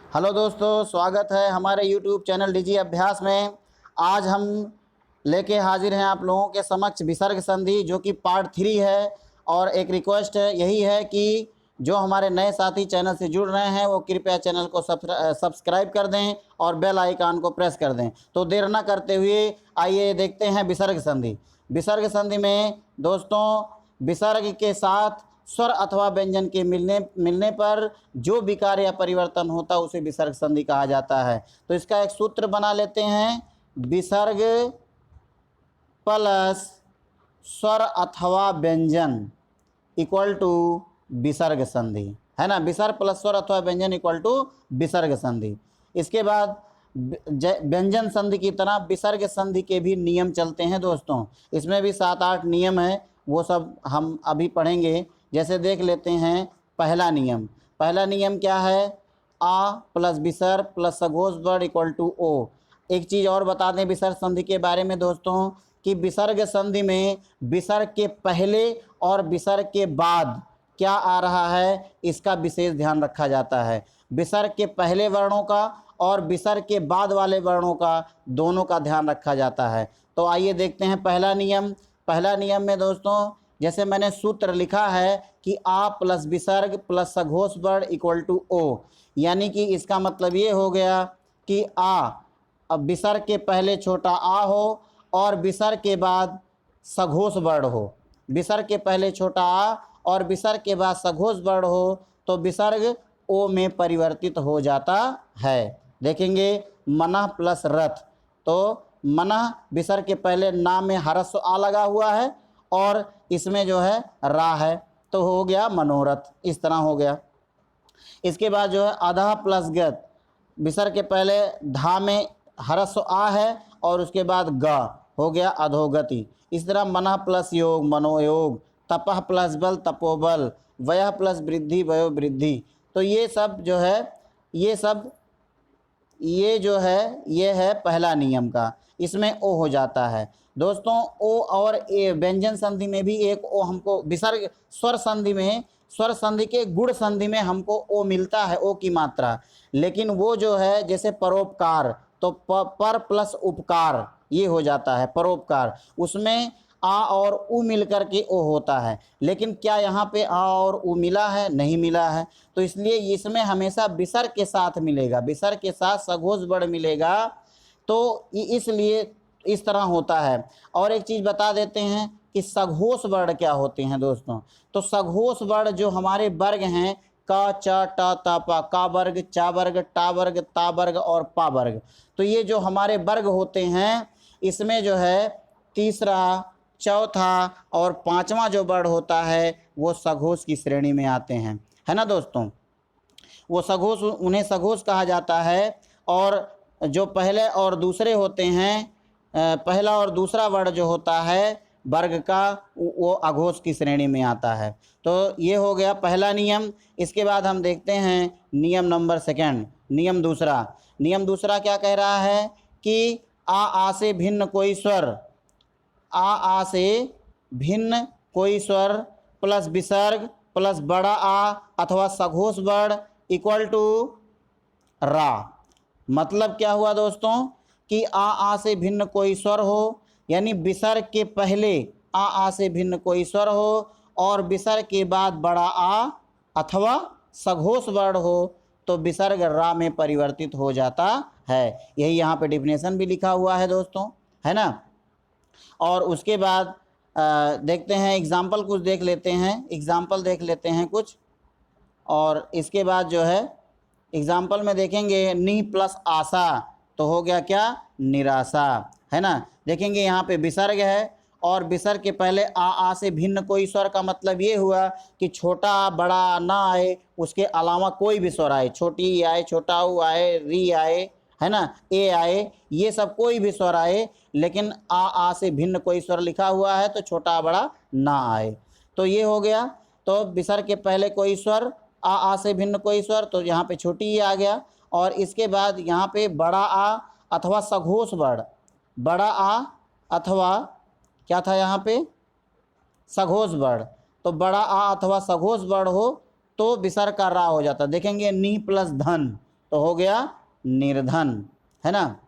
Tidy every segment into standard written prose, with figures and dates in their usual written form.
Hello दोस्तों, स्वागत है हमारे YouTube चैनल डिजी अभ्यास में। आज हम लेके हाजिर हैं आप लोगों के समक्ष विसर्ग संधि, जो कि पार्ट 3 है। और एक रिक्वेस्ट यही है कि जो हमारे नए साथी चैनल से जुड़ रहे हैं वो कृपया चैनल को सब्सक्राइब कर दें और बेल आइकन को प्रेस कर दें। तो देर न करते हुए आइए देखते हैं विसर्ग संधि। विसर्ग संधि में दोस्तों विसर्ग के साथ स्वर अथवा व्यंजन के मिलने पर जो विकार या परिवर्तन होता है उसे विसर्ग संधि कहा जाता है। तो इसका एक सूत्र बना लेते हैं, विसर्ग प्लस स्वर अथवा व्यंजन इक्वल टू विसर्ग संधि, है ना। विसर्ग प्लस स्वर अथवा व्यंजन इक्वल टू विसर्ग संधि। इसके बाद व्यंजन संधि की तरह विसर्ग संधि के भी नियम चलते हैं दोस्तों। इसमें भी 7-8 नियम है, वो सब हम अभी पढ़ेंगे। जैसे देख लेते हैं पहला नियम क्या है, आ प्लस विसर्ग प्लस सघोष वर्ड इक्वल टू ओ। एक चीज़ और बता दें विसर्ग संधि के बारे में दोस्तों कि विसर्ग संधि में विसर्ग के पहले और विसर्ग के बाद क्या आ रहा है इसका विशेष ध्यान रखा जाता है। विसर्ग के पहले वर्णों का और विसर्ग के बाद वाले वर्णों का दोनों का ध्यान रखा जाता है। तो आइए देखते हैं पहला नियम में दोस्तों जैसे मैंने सूत्र लिखा है कि आ प्लस विसर्ग प्लस सघोष वर्ड इक्वल टू ओ, यानी कि इसका मतलब ये हो गया कि आ अब विसर्ग के पहले छोटा आ हो और विसर्ग के बाद सघोष वर्ण हो। विसर्ग के पहले छोटा आ और विसर्ग के बाद सघोष वर्ण हो तो विसर्ग ओ में परिवर्तित हो जाता है। देखेंगे मनः प्लस रथ, तो मनः विसर्ग के पहले ना में ह्रस्व आ लगा हुआ है और इसमें जो है रा है, तो हो गया मनोरथ। इस तरह हो गया। इसके बाद जो है अधः प्लस गत, विसर्ग के पहले धा में ह्रस्व आ है और उसके बाद ग हो गया अधोगति। इस तरह मनः प्लस योग मनोयोग, तपः प्लस बल तपोबल, वयः प्लस वृद्धि वयोवृद्धि। तो ये सब जो है ये है पहला नियम का, इसमें ओ हो जाता है दोस्तों। ओ और ए व्यंजन संधि में भी एक ओ हमको विसर्ग स्वर संधि के गुण संधि में हमको ओ मिलता है, ओ की मात्रा। लेकिन वो जो है जैसे परोपकार, तो पर प्लस उपकार ये हो जाता है परोपकार, उसमें आ और उ मिलकर के ओ होता है। लेकिन क्या यहाँ पे आ और उ मिला है? नहीं मिला है। तो इसलिए इसमें हमेशा विसर्ग के साथ मिलेगा, विसर्ग के साथ सघोष वर्ण मिलेगा। तो इसलिए इस तरह होता है। और एक चीज़ बता देते हैं कि सघोष वर्ण क्या होते हैं दोस्तों। तो सघोष वर्ण जो हमारे वर्ग हैं का च ट त प, का वर्ग, चा वर्ग, टा वर्ग, ता वर्ग और पा वर्ग, तो ये जो हमारे वर्ग होते हैं इसमें जो है तीसरा, चौथा और पांचवा जो वर्ण होता है वो सघोष की श्रेणी में आते हैं, है ना दोस्तों। वो सघोष, उन्हें सघोष कहा जाता है। और जो पहले और दूसरे होते हैं, पहला और दूसरा वर्ण जो होता है वर्ग का, वो अघोष की श्रेणी में आता है। तो ये हो गया पहला नियम। इसके बाद हम देखते हैं नियम नंबर सेकंड, नियम दूसरा क्या कह रहा है कि आ से भिन्न कोई स्वर, आ से भिन्न कोई स्वर प्लस विसर्ग प्लस बड़ा आ अथवा सघोष वर्ण इक्वल टू रा। मतलब क्या हुआ दोस्तों कि आ से भिन्न कोई स्वर हो, यानी विसर्ग के पहले आ से भिन्न कोई स्वर हो और विसर्ग के बाद बड़ा आ अथवा सघोष वर्ण हो तो विसर्ग रा में परिवर्तित हो जाता है। यही यहाँ पे डिफिनेशन भी लिखा हुआ है दोस्तों, है ना। और उसके बाद देखते हैं एग्जाम्पल कुछ देख लेते हैं कुछ। और इसके बाद जो है एग्जाम्पल में देखेंगे नि प्लस आशा, तो हो गया क्या, निराशा, है ना। देखेंगे यहाँ पे विसर्ग है और विसर्ग के पहले आ से भिन्न कोई स्वर का मतलब ये हुआ कि छोटा बड़ा ना आए, उसके अलावा कोई भी स्वर आए, छोटी ई आए, छोटा ऊ आए, री आए, है ना, ए आए, ये सब कोई भी स्वर आए, लेकिन आ से भिन्न कोई स्वर लिखा हुआ है तो छोटा बड़ा ना आए। तो ये हो गया। तो विसर्ग के पहले कोई स्वर, आ से भिन्न कोई स्वर, तो यहाँ पे छोटी ई आ गया। और इसके बाद यहाँ पे बड़ा आ अथवा सघोष वर्ण, बड़ा आ अथवा क्या था यहाँ पे, सघोष वर्ण। तो बड़ा आ अथवा सघोष वर्ण हो तो विसर्ग का रा हो जाता। देखेंगे नी प्लस धन, तो हो गया निर्धन, है ना।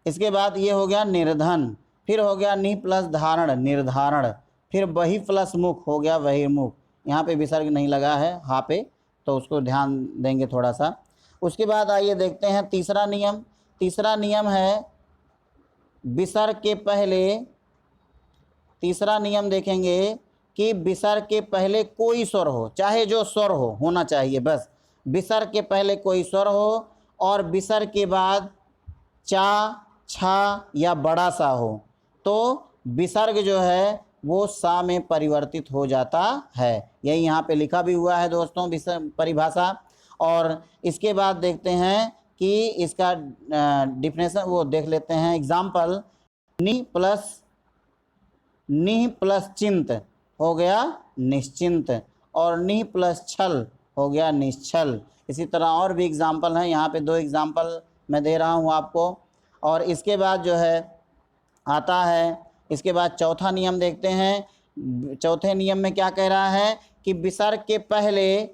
इसके बाद ये हो गया निर्धन, फिर हो गया नि प्लस धारण निर्धारण, फिर बहि प्लस मुख हो गया बहिर्मुख। यहाँ पे विसर्ग नहीं लगा है हा पे, तो उसको ध्यान देंगे थोड़ा सा। उसके बाद आइए देखते हैं तीसरा नियम। तीसरा नियम है विसर्ग के पहले, तीसरा नियम देखेंगे कि विसर्ग के पहले कोई स्वर हो, चाहे जो स्वर हो होना चाहिए, बस विसर्ग के पहले कोई स्वर हो और विसर्ग के बाद चा छा या बड़ा सा हो, तो विसर्ग जो है वो सा में परिवर्तित हो जाता है। यही यहाँ पे लिखा भी हुआ है दोस्तों विसर्ग परिभाषा। और इसके बाद देखते हैं कि इसका डिफिनेशन वो देख लेते हैं। एग्जाम्पल, नि प्लस चिंत हो गया निश्चिंत, और नि प्लस छल हो गया निश्चल। इसी तरह और भी एग्जाम्पल हैं, यहाँ पे 2 एग्जाम्पल मैं दे रहा हूँ आपको। और इसके बाद जो है आता है, इसके बाद चौथा नियम देखते हैं। चौथे नियम में क्या कह रहा है कि विसर्ग के पहले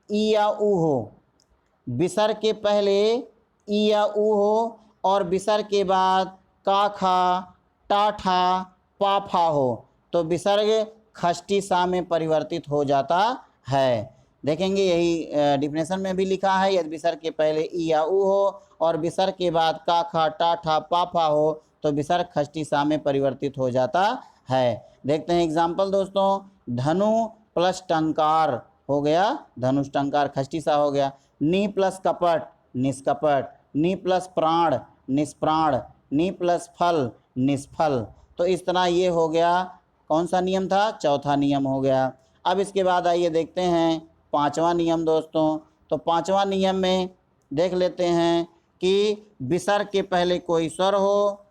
ई या ऊ हो, विसर्ग के पहले ई या ऊ हो और विसर्ग के बाद का खा टा ठा पा फा हो, तो विसर्ग खष्टी सा में परिवर्तित हो जाता है। देखेंगे यही डिफिनेशन में भी लिखा है, यदि विसर्ग के पहले ई या ऊ हो और विसर्ग के बाद का खा टा ठा पा फा हो, तो विसर्ग खष्टी सा में परिवर्तित हो जाता है। देखते हैं एग्जाम्पल दोस्तों। धनु प्लस टंकार हो गया धनुष टंकार, खष्टी सा हो गया। नि प्लस कपट निष्कपट, नि प्लस प्राण निष्प्राण, नि प्लस फल निष्फल। तो इस तरह ये हो गया, कौन सा नियम था, चौथा नियम हो गया। अब इसके बाद आइए देखते हैं पांचवा नियम दोस्तों। तो पांचवा नियम में देख लेते हैं कि विसर्ग के पहले कोई स्वर हो,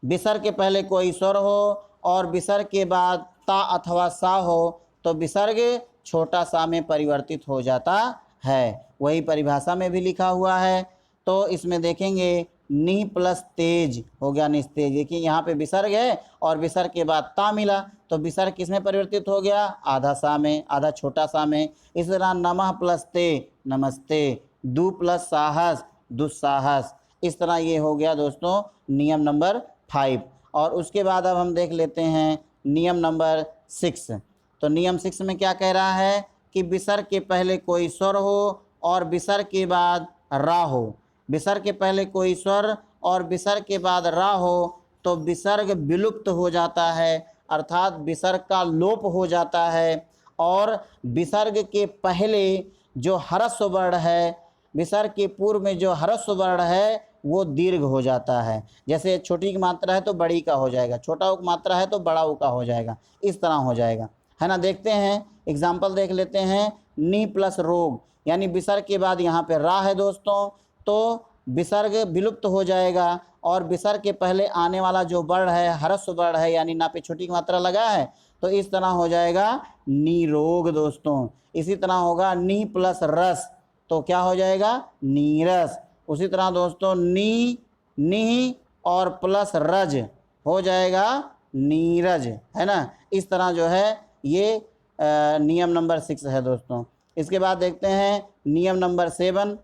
विसर्ग के पहले कोई स्वर हो और विसर्ग के बाद ता अथवा सा हो, तो विसर्ग छोटा सा में परिवर्तित हो जाता है। वही परिभाषा में भी लिखा हुआ है। तो इसमें देखेंगे नि प्लस तेज हो गया निस्तेज। देखिए यहाँ पे विसर्ग है और विसर्ग के बाद ता मिला, तो विसर्ग किस में परिवर्तित हो गया, आधा सा में, आधा छोटा सा में। इस तरह नमः प्लस ते नमस्ते, दु प्लस साहस दुस्साहस। इस तरह ये हो गया दोस्तों नियम नंबर 5। और उसके बाद अब हम देख लेते हैं नियम नंबर 6। तो नियम 6 में क्या कह रहा है कि विसर्ग के पहले कोई स्वर हो और विसर्ग के बाद रा हो, विसर्ग के पहले कोई स्वर और विसर्ग के बाद रा हो, तो विसर्ग विलुप्त हो जाता है, अर्थात विसर्ग का लोप हो जाता है। और विसर्ग के पहले जो ह्रस्व वर्ण है, विसर्ग के पूर्व में जो ह्रस्व वर्ण है वो दीर्घ हो जाता है। जैसे छोटी की मात्रा है तो बड़ी का हो जाएगा, छोटा उ की मात्रा है तो बड़ा उ का हो जाएगा, इस तरह हो जाएगा, है ना। देखते हैं एग्जाम्पल देख लेते हैं। नि प्लस रोग, यानी विसर्ग के बाद यहाँ पे रा है दोस्तों, तो विसर्ग विलुप्त हो जाएगा और विसर्ग के पहले आने वाला जो वर्ण है ह्रस्व वर्ण है, यानी ना पे छोटी की मात्रा लगा है, तो इस तरह हो जाएगा निरोग दोस्तों। इसी तरह होगा नि प्लस रस, तो क्या हो जाएगा नीरस। उसी तरह दोस्तों नि और प्लस रज हो जाएगा नीरज, है ना। इस तरह जो है ये नियम नंबर 6 है दोस्तों। इसके बाद देखते हैं नियम नंबर 7।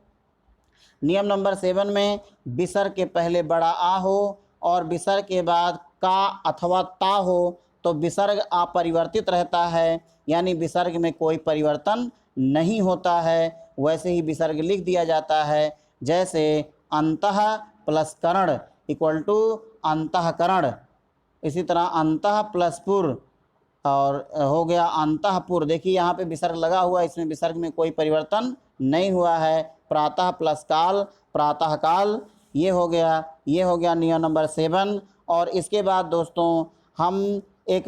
नियम नंबर 7 में विसर्ग के पहले बड़ा आ हो और विसर्ग के बाद का अथवा ता हो, तो विसर्ग अपरिवर्तित रहता है, यानी विसर्ग में कोई परिवर्तन नहीं होता है, वैसे ही विसर्ग लिख दिया जाता है। जैसे अंतः प्लस करण इक्वल टू अंतःकरण, इसी तरह अंतः प्लस पुर और हो गया अंतःपुर। देखिए यहाँ पे विसर्ग लगा हुआ है, इसमें विसर्ग में कोई परिवर्तन नहीं हुआ है। प्रातः प्लस काल प्रातः काल, ये हो गया नियम नंबर 7। और इसके बाद दोस्तों हम एक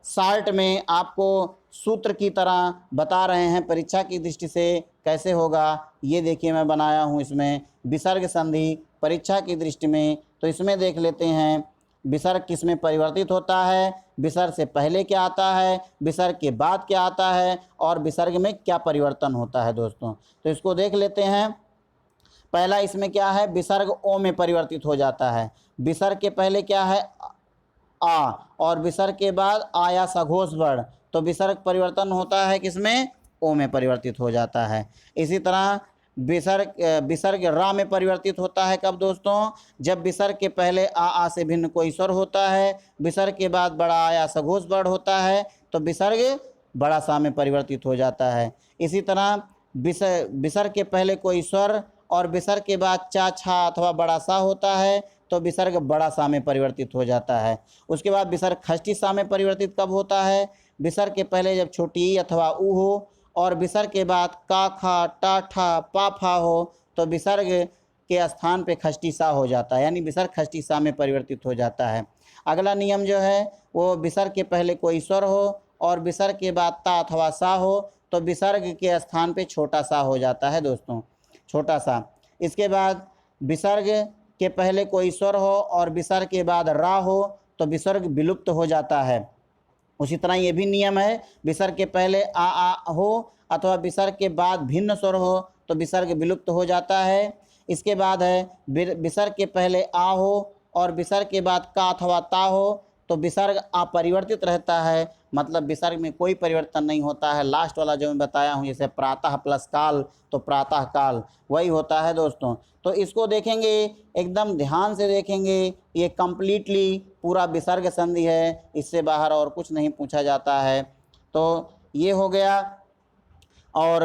शार्ट में आपको सूत्र की तरह बता रहे हैं परीक्षा की दृष्टि से कैसे होगा। ये देखिए मैं बनाया हूँ इसमें विसर्ग संधि परीक्षा की दृष्टि में। तो इसमें देख लेते हैं विसर्ग किस में परिवर्तित होता है, विसर्ग से पहले क्या आता है, विसर्ग के बाद क्या आता है और विसर्ग में क्या परिवर्तन होता है दोस्तों। तो इसको देख लेते हैं। पहला इसमें क्या है, विसर्ग ओ में परिवर्तित हो जाता है। विसर्ग के पहले क्या है आ और विसर्ग के बाद आ या सघोष वर्ण, तो विसर्ग परिवर्तन होता है किसमें, ओ में परिवर्तित हो जाता है। इसी तरह विसर्ग रा में परिवर्तित होता है कब दोस्तों? जब विसर्ग के पहले आ से भिन्न कोई स्वर होता है, विसर्ग के बाद बड़ा आ या सघोष वर्ण होता है तो विसर्ग बड़ा सा में परिवर्तित हो जाता है। इसी तरह विसर्ग के पहले कोई स्वर और विसर्ग के बाद चा छा अथवा बड़ा सा होता है तो विसर्ग बड़ा सा में परिवर्तित हो जाता है। उसके बाद विसर्ग खष्टी सा में परिवर्तित कब होता है? विसर्ग के पहले जब छोटी ई अथवा ऊ हो और विसर्ग के बाद का खा टा ठा पा फा हो तो विसर्ग के स्थान पे खष्टी सा हो जाता है, यानी विसर्ग खष्टी सा में परिवर्तित हो जाता है। अगला नियम जो है वो विसर्ग के पहले कोई स्वर हो और विसर्ग के बाद ता अथवा सा हो तो विसर्ग के स्थान पे छोटा सा हो जाता है दोस्तों, छोटा सा। इसके बाद विसर्ग के पहले कोई स्वर हो और विसर्ग के बाद रा हो तो विसर्ग विलुप्त हो जाता है। उसी तरह ये भी नियम है, विसर्ग के पहले आ हो अथवा विसर्ग के बाद भिन्न स्वर हो तो विसर्ग विलुप्त हो जाता है। इसके बाद है विसर्ग के पहले आ हो और विसर्ग के बाद का अथवा ता हो तो विसर्ग अपरिवर्तित रहता है, मतलब विसर्ग में कोई परिवर्तन नहीं होता है। लास्ट वाला जो मैं बताया हूँ जैसे प्रातः प्लस काल तो प्रातः काल वही होता है दोस्तों। तो इसको देखेंगे, एकदम ध्यान से देखेंगे, ये कंप्लीटली पूरा विसर्ग संधि है, इससे बाहर और कुछ नहीं पूछा जाता है। तो ये हो गया। और